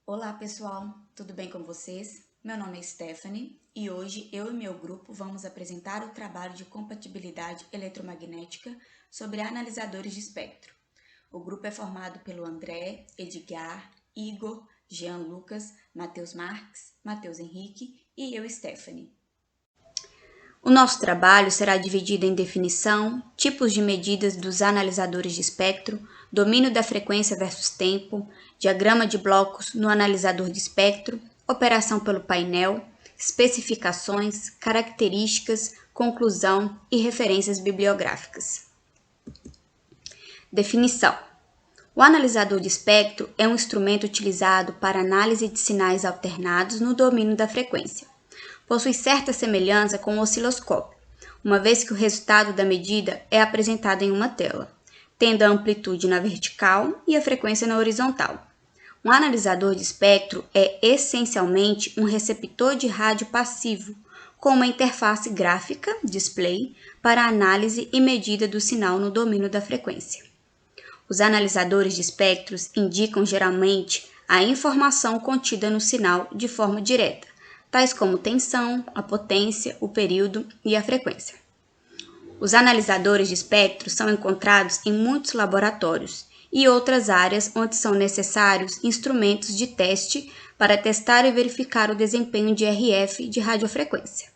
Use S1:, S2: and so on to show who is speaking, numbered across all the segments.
S1: Olá pessoal, tudo bem com vocês? Meu nome é Stephanie e hoje eu e meu grupo vamos apresentar o trabalho de compatibilidade eletromagnética sobre analisadores de espectro. O grupo é formado pelo André, Edgar, Igor, Jean Lucas, Matheus Marques, Matheus Henrique e eu, Stephanie. O nosso trabalho será dividido em definição, tipos de medidas dos analisadores de espectro, domínio da frequência versus tempo, diagrama de blocos no analisador de espectro, operação pelo painel, especificações, características, conclusão e referências bibliográficas. Definição: o analisador de espectro é um instrumento utilizado para análise de sinais alternados no domínio da frequência. Possui certa semelhança com o osciloscópio, uma vez que o resultado da medida é apresentado em uma tela, tendo a amplitude na vertical e a frequência na horizontal. Um analisador de espectro é essencialmente um receptor de rádio passivo, com uma interface gráfica, display, para análise e medida do sinal no domínio da frequência. Os analisadores de espectros indicam geralmente a informação contida no sinal de forma direta, tais como tensão, a potência, o período e a frequência. Os analisadores de espectro são encontrados em muitos laboratórios e outras áreas onde são necessários instrumentos de teste para testar e verificar o desempenho de RF de radiofrequência.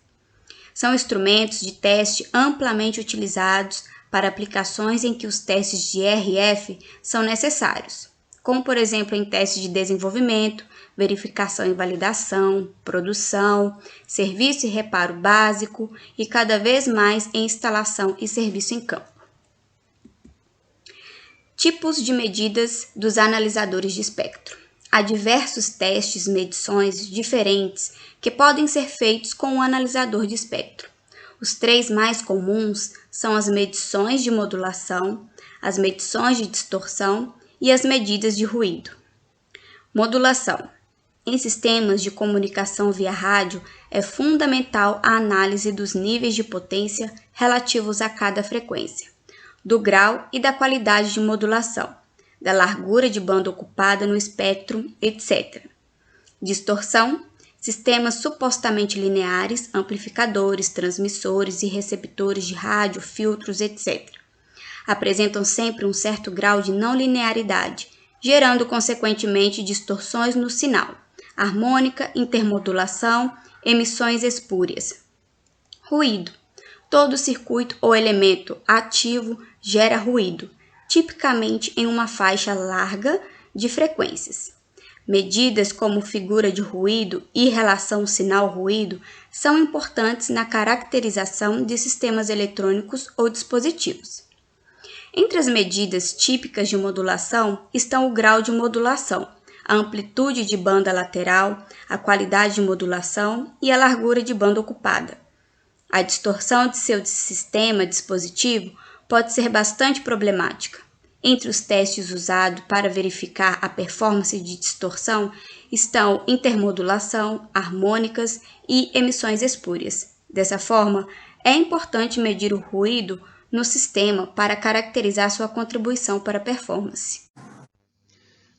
S1: São instrumentos de teste amplamente utilizados para aplicações em que os testes de RF são necessários, como por exemplo em testes de desenvolvimento, verificação e validação, produção, serviço e reparo básico e cada vez mais em instalação e serviço em campo. Tipos de medidas dos analisadores de espectro. Há diversos testes e medições diferentes que podem ser feitos com o analisador de espectro. Os três mais comuns são as medições de modulação, as medições de distorção e as medidas de ruído. Modulação. Em sistemas de comunicação via rádio, é fundamental a análise dos níveis de potência relativos a cada frequência, do grau e da qualidade de modulação, da largura de banda ocupada no espectro, etc. Distorção. Sistemas supostamente lineares, amplificadores, transmissores e receptores de rádio, filtros, etc. Apresentam sempre um certo grau de não linearidade, gerando consequentemente distorções no sinal, harmônica, intermodulação, emissões espúrias. Ruído. Todo circuito ou elemento ativo gera ruído, tipicamente em uma faixa larga de frequências. Medidas como figura de ruído e relação sinal-ruído são importantes na caracterização de sistemas eletrônicos ou dispositivos. Entre as medidas típicas de modulação estão o grau de modulação, a amplitude de banda lateral, a qualidade de modulação e a largura de banda ocupada. A distorção de seu sistema dispositivo pode ser bastante problemática. Entre os testes usados para verificar a performance de distorção estão intermodulação, harmônicas e emissões espúrias. Dessa forma, é importante medir o ruído no sistema para caracterizar sua contribuição para a performance.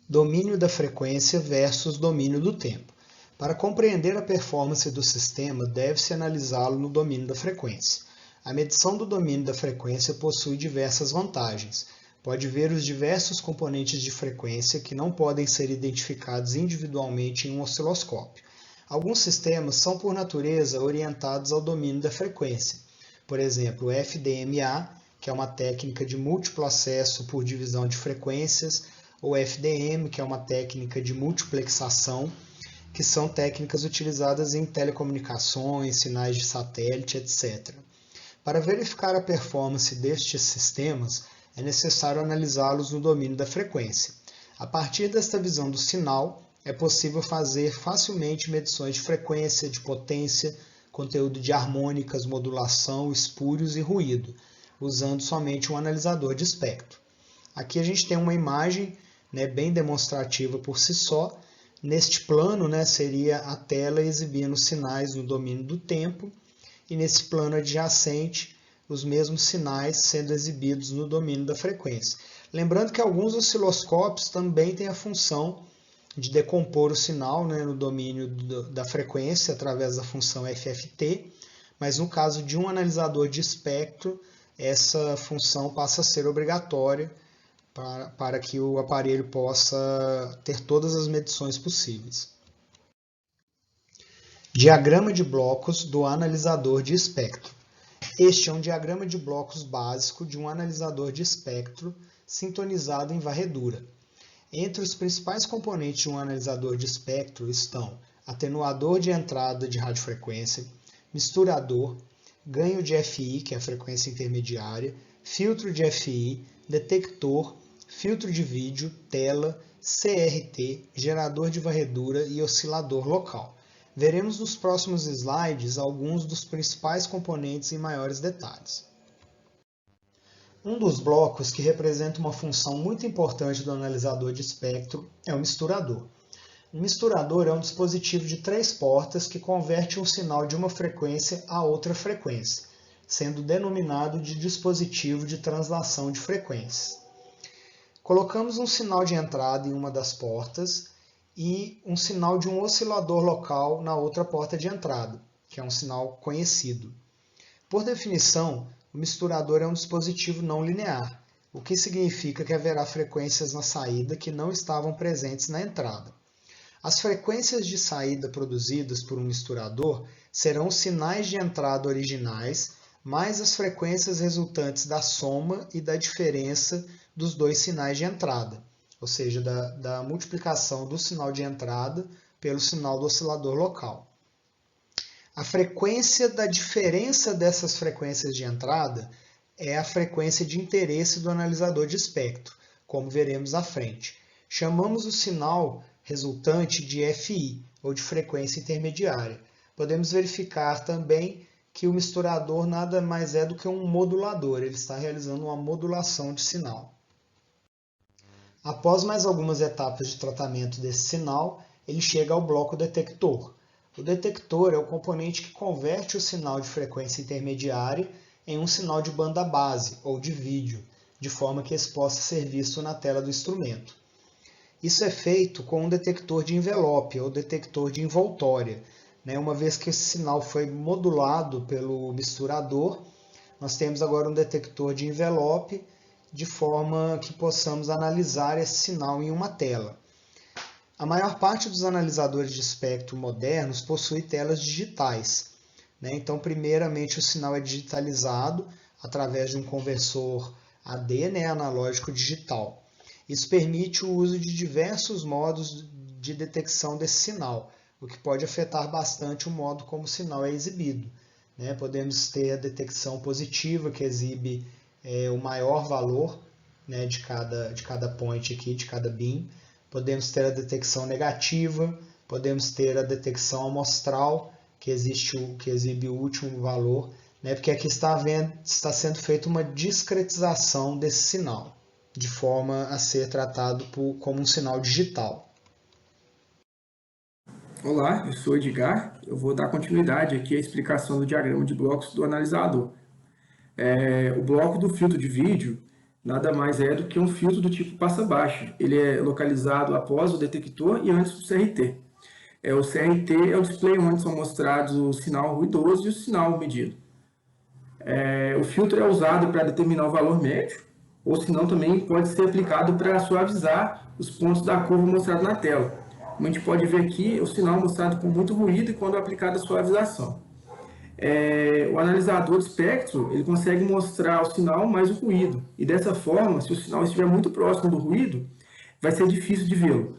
S2: Domínio da frequência versus domínio do tempo. Para compreender a performance do sistema, deve-se analisá-lo no domínio da frequência. A medição do domínio da frequência possui diversas vantagens. Pode ver os diversos componentes de frequência que não podem ser identificados individualmente em um osciloscópio. Alguns sistemas são, por natureza, orientados ao domínio da frequência. Por exemplo, o FDMA, que é uma técnica de múltiplo acesso por divisão de frequências, ou FDM, que é uma técnica de multiplexação, que são técnicas utilizadas em telecomunicações, sinais de satélite, etc. Para verificar a performance destes sistemas, é necessário analisá-los no domínio da frequência. A partir desta visão do sinal, é possível fazer facilmente medições de frequência, de potência, conteúdo de harmônicas, modulação, espúrios e ruído, usando somente um analisador de espectro. Aqui a gente tem uma imagem bem demonstrativa por si só. Neste plano seria a tela exibindo os sinais no domínio do tempo, e nesse plano adjacente os mesmos sinais sendo exibidos no domínio da frequência. Lembrando que alguns osciloscópios também têm a função de decompor o sinal, né, no domínio da frequência através da função FFT, mas no caso de um analisador de espectro, essa função passa a ser obrigatória para que o aparelho possa ter todas as medições possíveis. Diagrama de blocos do analisador de espectro. Este é um diagrama de blocos básico de um analisador de espectro sintonizado em varredura. Entre os principais componentes de um analisador de espectro estão atenuador de entrada de radiofrequência, misturador, ganho de FI, que é a frequência intermediária, filtro de FI, detector, filtro de vídeo, tela, CRT, gerador de varredura e oscilador local. Veremos nos próximos slides alguns dos principais componentes em maiores detalhes. Um dos blocos que representa uma função muito importante do analisador de espectro é o misturador. Um misturador é um dispositivo de 3 portas que converte um sinal de uma frequência a outra frequência, sendo denominado de dispositivo de translação de frequências. Colocamos um sinal de entrada em uma das portas e um sinal de um oscilador local na outra porta de entrada, que é um sinal conhecido. Por definição, o misturador é um dispositivo não linear, o que significa que haverá frequências na saída que não estavam presentes na entrada. As frequências de saída produzidas por um misturador serão os sinais de entrada originais, mais as frequências resultantes da soma e da diferença dos dois sinais de entrada, ou seja, da multiplicação do sinal de entrada pelo sinal do oscilador local. A frequência da diferença dessas frequências de entrada é a frequência de interesse do analisador de espectro, como veremos à frente. Chamamos o sinal resultante de FI, ou de frequência intermediária. Podemos verificar também que o misturador nada mais é do que um modulador, ele está realizando uma modulação de sinal. Após mais algumas etapas de tratamento desse sinal, ele chega ao bloco detector. O detector é o componente que converte o sinal de frequência intermediária em um sinal de banda base, ou de vídeo, de forma que esse possa ser visto na tela do instrumento. Isso é feito com um detector de envelope, ou detector de envoltória. Uma vez que esse sinal foi modulado pelo misturador, nós temos agora um detector de envelope, de forma que possamos analisar esse sinal em uma tela. A maior parte dos analisadores de espectro modernos possui telas digitais. Então, primeiramente, o sinal é digitalizado através de um conversor AD, analógico digital. Isso permite o uso de diversos modos de detecção desse sinal, o que pode afetar bastante o modo como o sinal é exibido. Podemos ter a detecção positiva, que exibe o maior valor de cada point aqui, de cada beam. Podemos ter a detecção negativa, podemos ter a detecção amostral, que exibe o último valor, porque aqui está sendo feita uma discretização desse sinal, de forma a ser tratado como um sinal digital.
S3: Olá, eu sou Edgar. Eu vou dar continuidade aqui à explicação do diagrama de blocos do analisador. O bloco do filtro de vídeo nada mais é do que um filtro do tipo passa-baixa. Ele é localizado após o detector e antes do CRT. O CRT é o display onde são mostrados o sinal ruidoso e o sinal medido. O filtro é usado para determinar o valor médio, ou se não também pode ser aplicado para suavizar os pontos da curva mostrados na tela. Como a gente pode ver aqui, o sinal mostrado com muito ruído e quando aplicada a suavização. O analisador de espectro ele consegue mostrar o sinal mais o ruído. E dessa forma, se o sinal estiver muito próximo do ruído, vai ser difícil de vê-lo.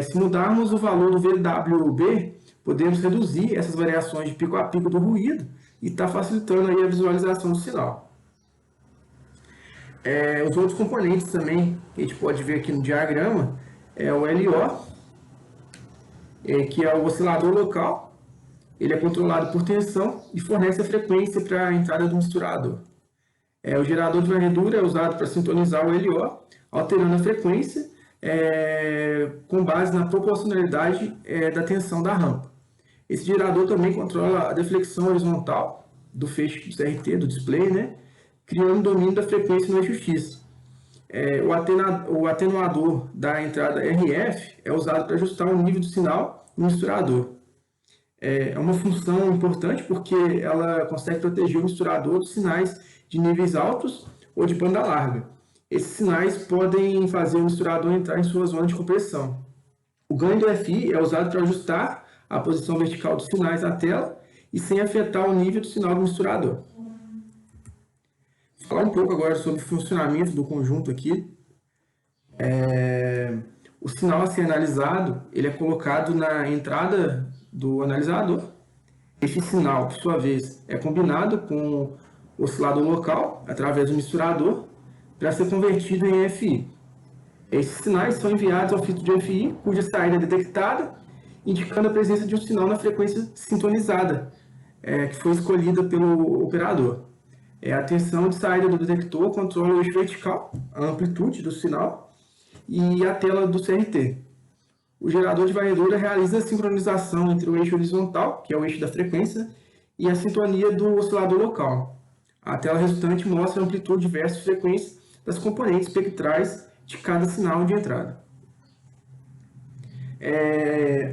S3: Se mudarmos o valor do VWB, podemos reduzir essas variações de pico a pico do ruído e está facilitando aí a visualização do sinal. Os outros componentes também que a gente pode ver aqui no diagrama é o LO, que é o oscilador local. Ele é controlado por tensão e fornece a frequência para a entrada do misturador. O gerador de varredura é usado para sintonizar o LO, alterando a frequência com base na proporcionalidade da tensão da rampa. Esse gerador também controla a deflexão horizontal do feixe do CRT, do display, criando o domínio da frequência no eixo X. O atenuador da entrada RF é usado para ajustar o nível do sinal no misturador. É uma função importante porque ela consegue proteger o misturador dos sinais de níveis altos ou de banda larga. Esses sinais podem fazer o misturador entrar em sua zona de compressão. O ganho do FI é usado para ajustar a posição vertical dos sinais na tela e sem afetar o nível do sinal do misturador. Vou falar um pouco agora sobre o funcionamento do conjunto aqui. O sinal a ser analisado, ele é colocado na entrada do analisador. Este sinal, por sua vez, é combinado com o oscilador local, através do misturador, para ser convertido em FI. Esses sinais são enviados ao filtro de FI, cuja saída é detectada, indicando a presença de um sinal na frequência sintonizada, que foi escolhida pelo operador. A tensão de saída do detector controla o eixo vertical, a amplitude do sinal e a tela do CRT. O gerador de varredura realiza a sincronização entre o eixo horizontal, que é o eixo da frequência, e a sintonia do oscilador local. A tela resultante mostra a amplitude versus frequência das componentes espectrais de cada sinal de entrada.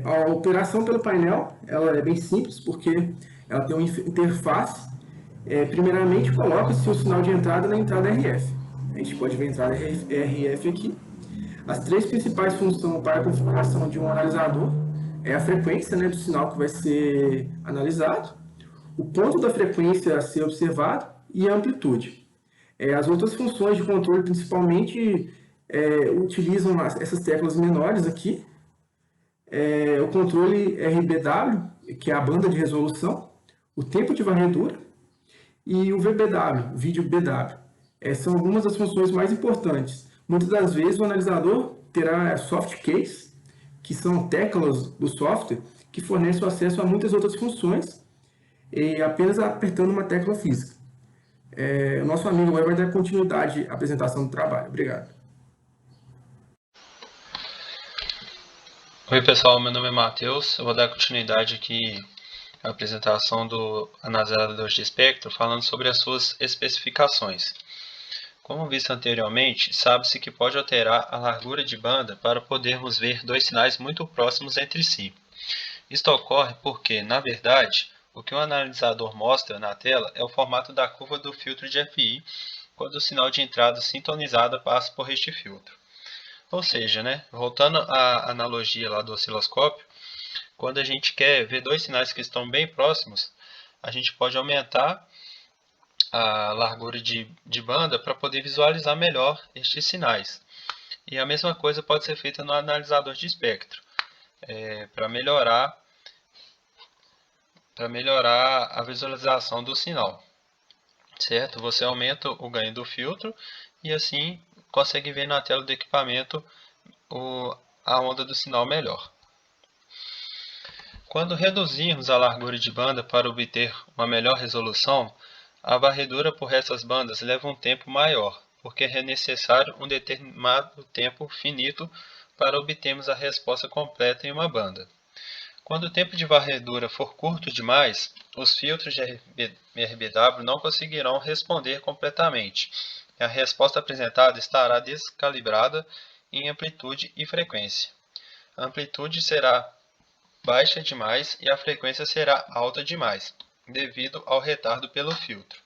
S3: A operação pelo painel ela é bem simples, porque ela tem uma interface. Primeiramente, coloca-se o sinal de entrada na entrada RF. A gente pode ver a entrada RF aqui. As três principais funções para a configuração de um analisador é a frequência, né, do sinal que vai ser analisado, o ponto da frequência a ser observado e a amplitude. As outras funções de controle principalmente utilizam essas teclas menores aqui, o controle RBW, que é a banda de resolução, o tempo de varredura e o VBW, o vídeo BW. São algumas das funções mais importantes. Muitas das vezes o analisador terá soft keys, que são teclas do software, que fornecem o acesso a muitas outras funções, e apenas apertando uma tecla física. O nosso amigo agora vai dar continuidade à apresentação do trabalho. Obrigado.
S4: Oi pessoal, meu nome é Matheus, eu vou dar continuidade aqui à apresentação do analisador de espectro, falando sobre as suas especificações. Como visto anteriormente, sabe-se que pode alterar a largura de banda para podermos ver dois sinais muito próximos entre si. Isto ocorre porque, na verdade, o que o analisador mostra na tela é o formato da curva do filtro de FI quando o sinal de entrada sintonizada passa por este filtro. Ou seja, voltando à analogia lá do osciloscópio, quando a gente quer ver dois sinais que estão bem próximos, a gente pode aumentar a largura de banda para poder visualizar melhor estes sinais. E a mesma coisa pode ser feita no analisador de espectro, para melhorar a visualização do sinal. Certo? Você aumenta o ganho do filtro e assim consegue ver na tela do equipamento a onda do sinal melhor. Quando reduzirmos a largura de banda para obter uma melhor resolução, a varredura por essas bandas leva um tempo maior, porque é necessário um determinado tempo finito para obtermos a resposta completa em uma banda. Quando o tempo de varredura for curto demais, os filtros de RBW não conseguirão responder completamente, e a resposta apresentada estará descalibrada em amplitude e frequência. A amplitude será baixa demais e a frequência será alta demais, devido ao retardo pelo filtro.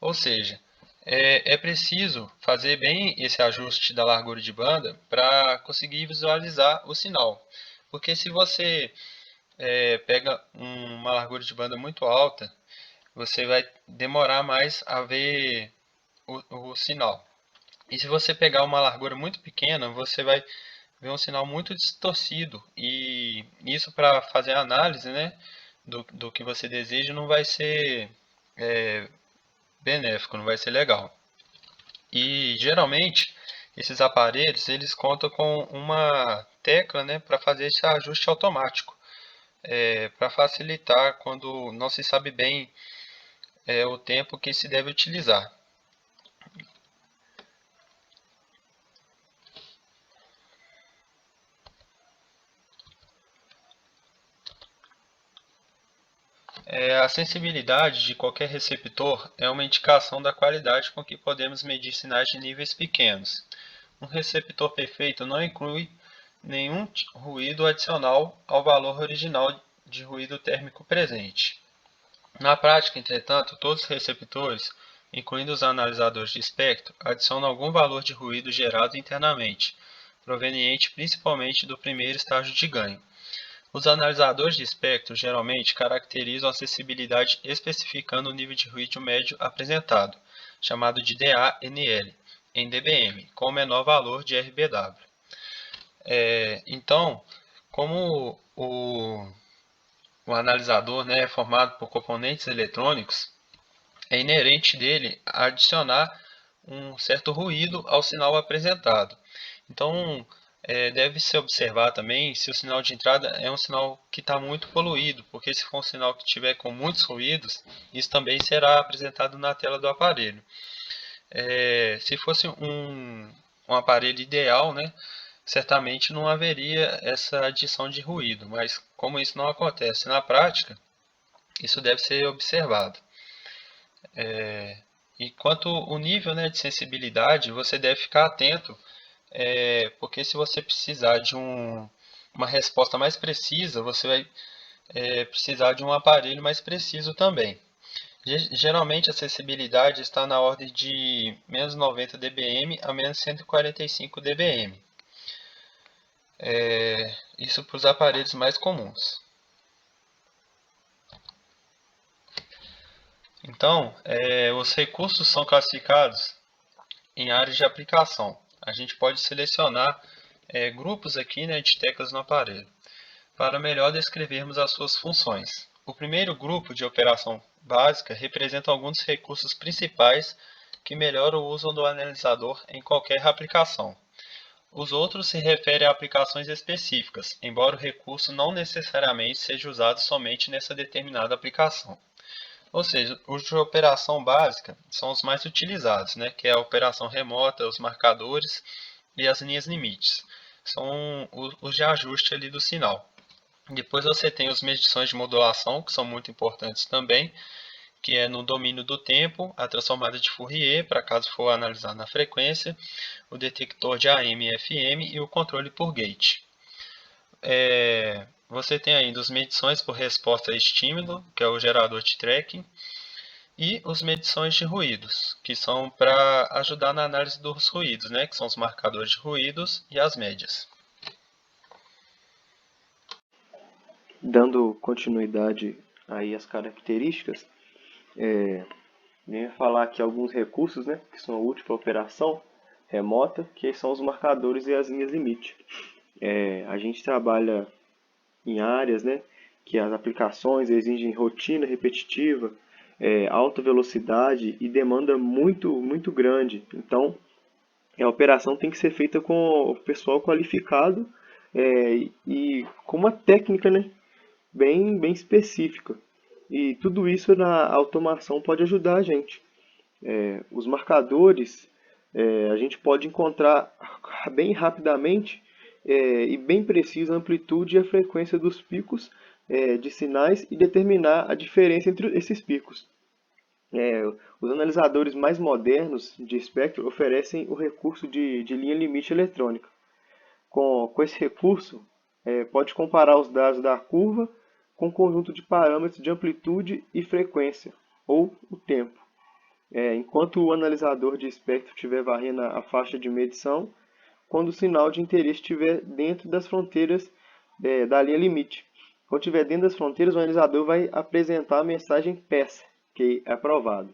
S4: Ou seja, é preciso fazer bem esse ajuste da largura de banda para conseguir visualizar o sinal. Porque se você pega uma largura de banda muito alta, você vai demorar mais a ver o sinal. E se você pegar uma largura muito pequena, você vai ver um sinal muito distorcido. E isso, para fazer a análise do que você deseja, não vai ser benéfico, não vai ser legal. E geralmente esses aparelhos eles contam com uma tecla para fazer esse ajuste automático, para facilitar quando não se sabe bem o tempo que se deve utilizar. A sensibilidade de qualquer receptor é uma indicação da qualidade com que podemos medir sinais de níveis pequenos. Um receptor perfeito não inclui nenhum ruído adicional ao valor original de ruído térmico presente. Na prática, entretanto, todos os receptores, incluindo os analisadores de espectro, adicionam algum valor de ruído gerado internamente, proveniente principalmente do primeiro estágio de ganho. Os analisadores de espectro geralmente caracterizam a acessibilidade especificando o nível de ruído médio apresentado, chamado de DANL, em dBm, com o menor valor de RBW. Então, como o analisador, né, é formado por componentes eletrônicos, é inerente dele adicionar um certo ruído ao sinal apresentado. Então, deve-se observar também se o sinal de entrada é um sinal que está muito poluído, porque se for um sinal que tiver com muitos ruídos, isso também será apresentado na tela do aparelho. Se fosse um aparelho ideal, né, certamente não haveria essa adição de ruído, mas como isso não acontece na prática, isso deve ser observado. E quanto ao nível, né, de sensibilidade, você deve ficar atento, porque se você precisar de uma resposta mais precisa, você vai precisar de um aparelho mais preciso também. Geralmente a sensibilidade está na ordem de menos 90 dBm a menos 145 dBm. Isso para os aparelhos mais comuns. Então, os recursos são classificados em áreas de aplicação. A gente pode selecionar grupos aqui, né, de teclas no aparelho, para melhor descrevermos as suas funções. O primeiro grupo de operação básica representa alguns dos recursos principais que melhoram o uso do analisador em qualquer aplicação. Os outros se referem a aplicações específicas, embora o recurso não necessariamente seja usado somente nessa determinada aplicação. Ou seja, os de operação básica são os mais utilizados, né? Que é a operação remota, os marcadores e as linhas limites. São os de ajuste ali do sinal. Depois você tem as medições de modulação, que são muito importantes também, que é no domínio do tempo, a transformada de Fourier, para caso for analisar na frequência, o detector de AM e FM e o controle por gate. Você tem ainda as medições por resposta a estímulo, que é o gerador de tracking, e as medições de ruídos, que são para ajudar na análise dos ruídos, né, que são os marcadores de ruídos e as médias.
S5: Dando continuidade aí às características, venho falar aqui alguns recursos, né, que são úteis para a operação remota, que são os marcadores e as linhas limite. A gente trabalha em áreas, né, que as aplicações exigem rotina repetitiva, alta velocidade e demanda muito grande. Então, a operação tem que ser feita com o pessoal qualificado e com uma técnica, né, bem específica. E tudo isso na automação pode ajudar a gente. Os marcadores a gente pode encontrar bem rapidamente e bem precisa a amplitude e a frequência dos picos de sinais e determinar a diferença entre esses picos. Os analisadores mais modernos de espectro oferecem o recurso de linha limite eletrônica. Com esse recurso, pode comparar os dados da curva com um conjunto de parâmetros de amplitude e frequência, ou o tempo. Enquanto o analisador de espectro estiver varrendo a faixa de medição, quando o sinal de interesse estiver dentro das fronteiras da linha limite. Quando estiver dentro das fronteiras, o analisador vai apresentar a mensagem PASS, que é aprovado.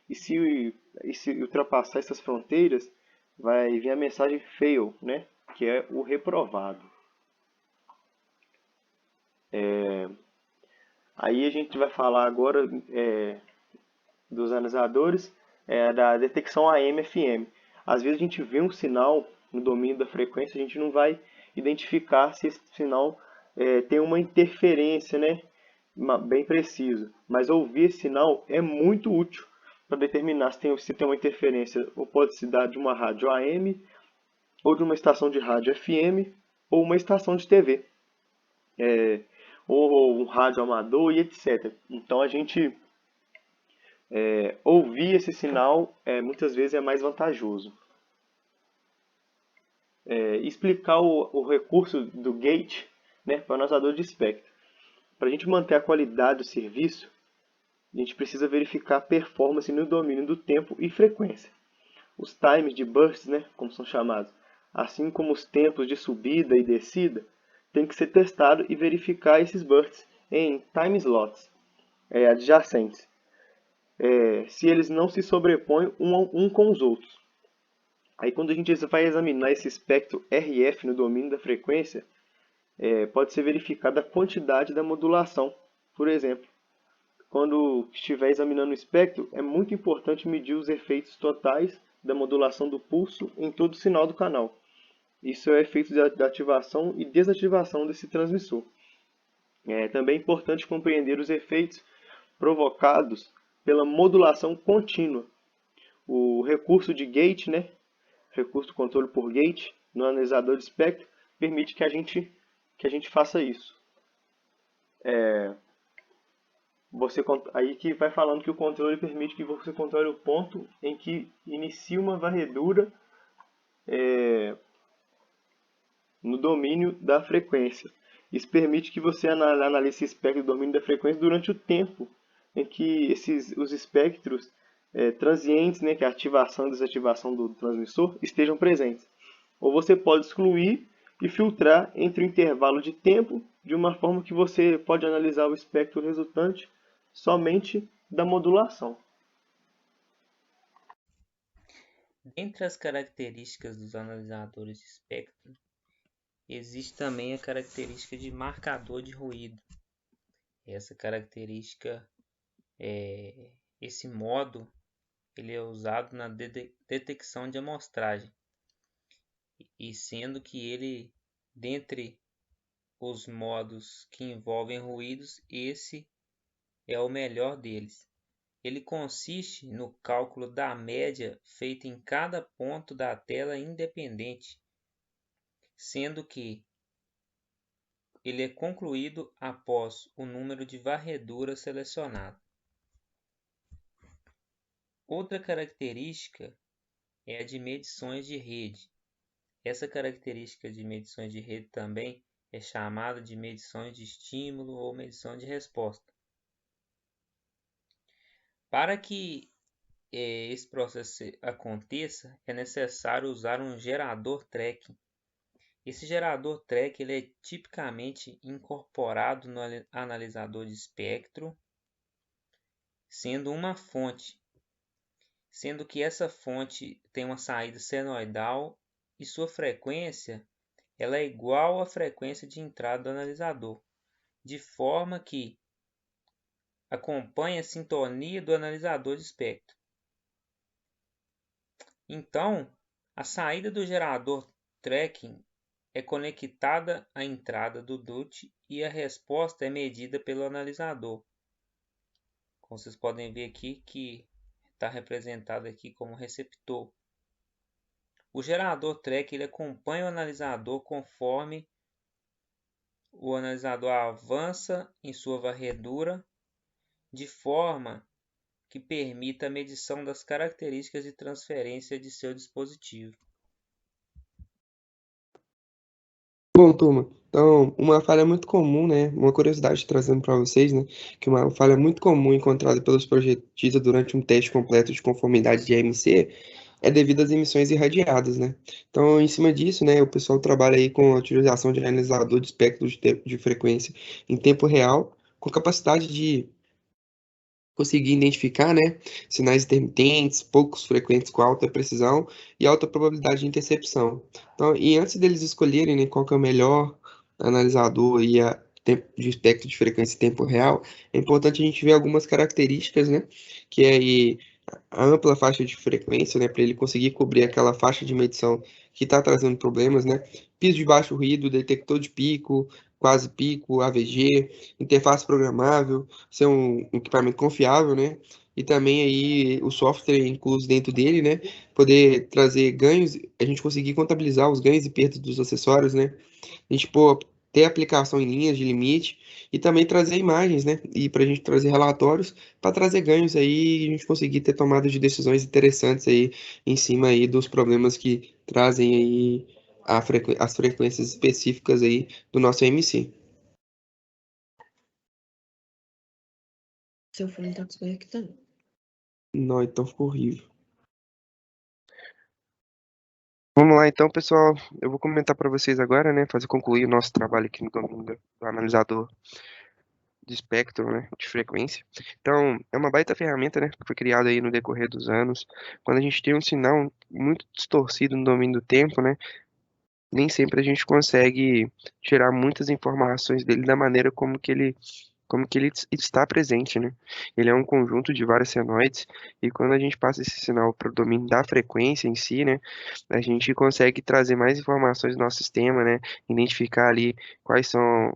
S5: E se ultrapassar essas fronteiras, vai vir a mensagem FAIL, né, que é o reprovado. Aí a gente vai falar agora dos analisadores da detecção AM/FM. Às vezes a gente vê um sinal no domínio da frequência, a gente não vai identificar se esse sinal tem uma interferência, né, bem precisa. Mas ouvir esse sinal é muito útil para determinar se tem uma interferência, ou pode se dar de uma rádio AM, ou de uma estação de rádio FM, ou uma estação de TV. ou um rádio amador e etc. Então a gente ouvir esse sinal muitas vezes é mais vantajoso. Explicar o recurso do gate, né, para o analisador de espectro. Para a gente manter a qualidade do serviço, a gente precisa verificar a performance no domínio do tempo e frequência. Os times de bursts, né, como são chamados, assim como os tempos de subida e descida, tem que ser testado e verificar esses bursts em time slots adjacentes, se eles não se sobrepõem um com os outros. Aí quando a gente vai examinar esse espectro RF no domínio da frequência, pode ser verificada a quantidade da modulação. Por exemplo, quando estiver examinando o espectro, é muito importante medir os efeitos totais da modulação do pulso em todo o sinal do canal. Isso é o efeito de ativação e desativação desse transmissor. Também é importante compreender os efeitos provocados pela modulação contínua. O recurso de gate, né, recurso de controle por gate, no analisador de espectro, permite que a gente faça isso. Aí que vai falando que o controle permite que você controle o ponto em que inicia uma varredura no domínio da frequência. Isso permite que você analise esse espectro do domínio da frequência durante o tempo em que os espectros transientes, né, que é a ativação e desativação do transmissor, estejam presentes. Ou você pode excluir e filtrar entre o intervalo de tempo, de uma forma que você pode analisar o espectro resultante somente da modulação.
S6: Dentre as características dos analisadores de espectro, existe também a característica de marcador de ruído. Essa característica, esse modo, ele é usado na detecção de amostragem, e sendo que ele, dentre os modos que envolvem ruídos, esse é o melhor deles. Ele consiste no cálculo da média feita em cada ponto da tela independente, sendo que ele é concluído após o número de varreduras selecionado. Outra característica é a de medições de rede. Essa característica de medições de rede também é chamada de medições de estímulo ou medição de resposta. Para que esse processo aconteça, é necessário usar um gerador tracking. Esse gerador tracking ele é tipicamente incorporado no analisador de espectro, sendo uma fonte, sendo que essa fonte tem uma saída senoidal e sua frequência ela é igual à frequência de entrada do analisador, de forma que acompanha a sintonia do analisador de espectro. Então, a saída do gerador tracking é conectada à entrada do DUT e a resposta é medida pelo analisador. Como vocês podem ver aqui, que está representado aqui como receptor. O gerador tracking ele acompanha o analisador conforme o analisador avança em sua varredura, de forma que permita a medição das características de transferência de seu dispositivo.
S7: Bom, turma, então uma falha muito comum, né, uma curiosidade trazendo para vocês, né, que uma falha muito comum encontrada pelos projetistas durante um teste completo de conformidade de AMC é devido às emissões irradiadas, né. Então, em cima disso, né, o pessoal trabalha aí com a utilização de analisador de espectro de frequência em tempo real, com capacidade de conseguir identificar, né, sinais intermitentes, poucos frequentes com alta precisão e alta probabilidade de intercepção. Então, e antes deles escolherem, né, qual que é o melhor analisador e a tempo de espectro de frequência em tempo real, é importante a gente ver algumas características, né, que é aí a ampla faixa de frequência, né, para ele conseguir cobrir aquela faixa de medição que está trazendo problemas, né, piso de baixo ruído, detector de pico, quase pico, AVG, interface programável, ser um equipamento confiável, né, e também aí o software incluso dentro dele, né, poder trazer ganhos, a gente conseguir contabilizar os ganhos e perdas dos acessórios, né, a gente ter aplicação em linhas de limite e também trazer imagens, né? E para a gente trazer relatórios para trazer ganhos aí e a gente conseguir ter tomadas de decisões interessantes aí em cima aí dos problemas que trazem aí as frequências específicas aí do nosso MC.
S8: Seu fone tá desconectando.
S7: Não, então ficou horrível. Vamos lá então, pessoal. Eu vou comentar para vocês agora, né? Fazer concluir o nosso trabalho aqui no domínio do analisador de espectro, né, de frequência. Então, é uma baita ferramenta, né, que foi criada aí no decorrer dos anos. Quando a gente tem um sinal muito distorcido no domínio do tempo, né, nem sempre a gente consegue tirar muitas informações dele da maneira como que ele está presente, né? Ele é um conjunto de vários senoides e quando a gente passa esse sinal para o domínio da frequência em si, né, a gente consegue trazer mais informações do nosso sistema, né, identificar ali quais são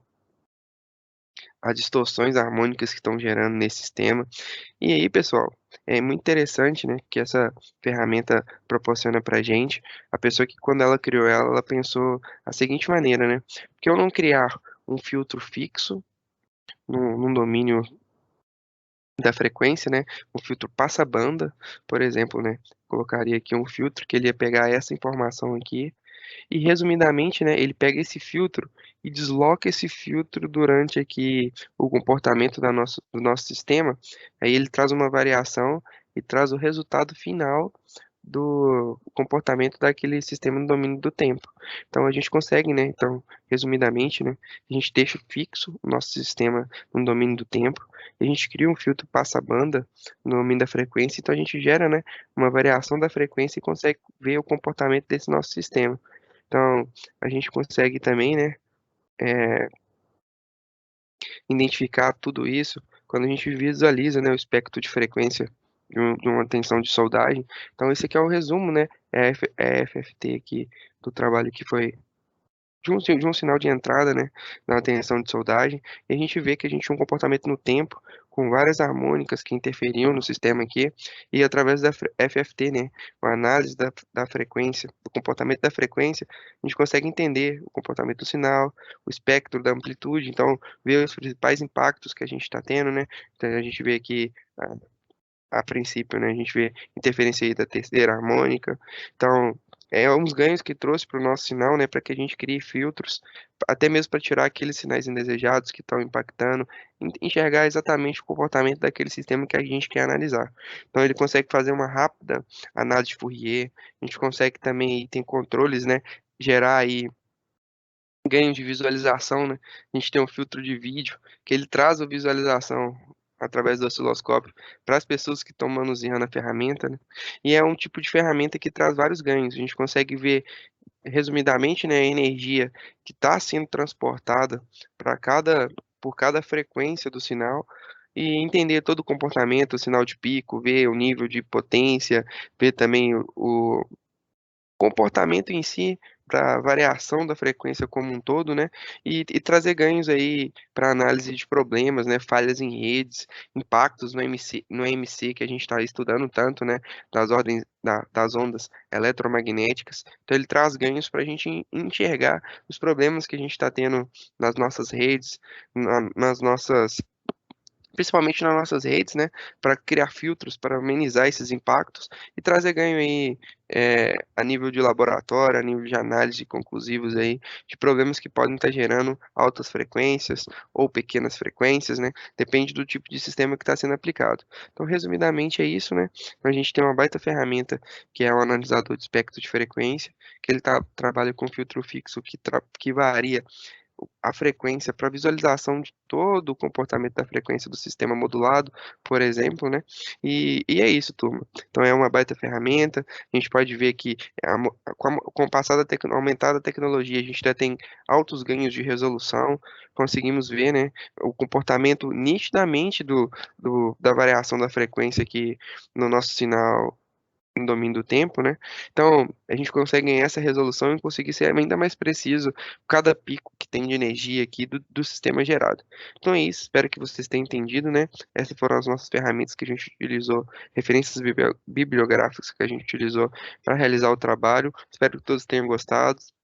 S7: as distorções harmônicas que estão gerando nesse sistema. E aí, pessoal, é muito interessante, né, que essa ferramenta proporciona para a gente. A pessoa que, quando ela criou ela, ela pensou a seguinte maneira, né? Porque eu não criar um filtro fixo num domínio da frequência, né? Um filtro passa-banda, por exemplo, né? Colocaria aqui um filtro que ele ia pegar essa informação aqui e, resumidamente, né, ele pega esse filtro e desloca esse filtro durante aqui o comportamento do nosso sistema. Aí ele traz uma variação e traz o resultado final do comportamento daquele sistema no domínio do tempo. Então a gente consegue, né, então, resumidamente, né, a gente deixa fixo o nosso sistema no domínio do tempo, e a gente cria um filtro passa-banda no domínio da frequência, então a gente gera, né, uma variação da frequência e consegue ver o comportamento desse nosso sistema. Então, a gente consegue também, né, identificar tudo isso quando a gente visualiza, né, o espectro de frequência de uma tensão de soldagem. Então, esse aqui é o resumo, né, FFT aqui do trabalho que foi de um sinal de entrada, né, na tensão de soldagem, e a gente vê que a gente tinha um comportamento no tempo, com várias harmônicas que interferiam no sistema aqui, e através da FFT, né, a análise da frequência, do comportamento da frequência, a gente consegue entender o comportamento do sinal, o espectro da amplitude, então, ver os principais impactos que a gente está tendo, né, então a gente vê aqui a princípio, né? A gente vê interferência aí da terceira harmônica. Então, é uns ganhos que trouxe para o nosso sinal, né? Para que a gente crie filtros, até mesmo para tirar aqueles sinais indesejados que estão impactando, enxergar exatamente o comportamento daquele sistema que a gente quer analisar. Então, ele consegue fazer uma rápida análise de Fourier. A gente consegue também, tem controles, né? Gerar aí ganho de visualização, né? A gente tem um filtro de vídeo que ele traz a visualização através do osciloscópio para as pessoas que estão manuseando a ferramenta, né? E é um tipo de ferramenta que traz vários ganhos. A gente consegue ver, resumidamente, né, a energia que está sendo transportada por cada frequência do sinal e entender todo o comportamento, o sinal de pico, ver o nível de potência, ver também o comportamento em si, para variação da frequência como um todo, né? E trazer ganhos aí para análise de problemas, né? Falhas em redes, impactos no MC que a gente está estudando tanto, né? Das ordens das ondas eletromagnéticas. Então ele traz ganhos para a gente enxergar os problemas que a gente está tendo nas nossas redes, nas nossas principalmente nas nossas redes, né, para criar filtros, para amenizar esses impactos e trazer ganho aí a nível de laboratório, a nível de análise conclusivos aí de problemas que podem estar gerando altas frequências ou pequenas frequências, né, depende do tipo de sistema que está sendo aplicado. Então, resumidamente é isso, né, a gente tem uma baita ferramenta que é o analisador de espectro de frequência, que ele trabalha com filtro fixo que varia a frequência para visualização de todo o comportamento da frequência do sistema modulado, por exemplo, né? E é isso, turma. Então é uma baita ferramenta. A gente pode ver que com a passada aumentada tecnologia, a gente já tem altos ganhos de resolução. Conseguimos ver, né, o comportamento nitidamente da variação da frequência aqui no nosso sinal no domínio do tempo, né? Então, a gente consegue ganhar essa resolução e conseguir ser ainda mais preciso cada pico que tem de energia aqui do sistema gerado. Então é isso, espero que vocês tenham entendido, né? Essas foram as nossas ferramentas que a gente utilizou, referências bibliográficas que a gente utilizou para realizar o trabalho. Espero que todos tenham gostado.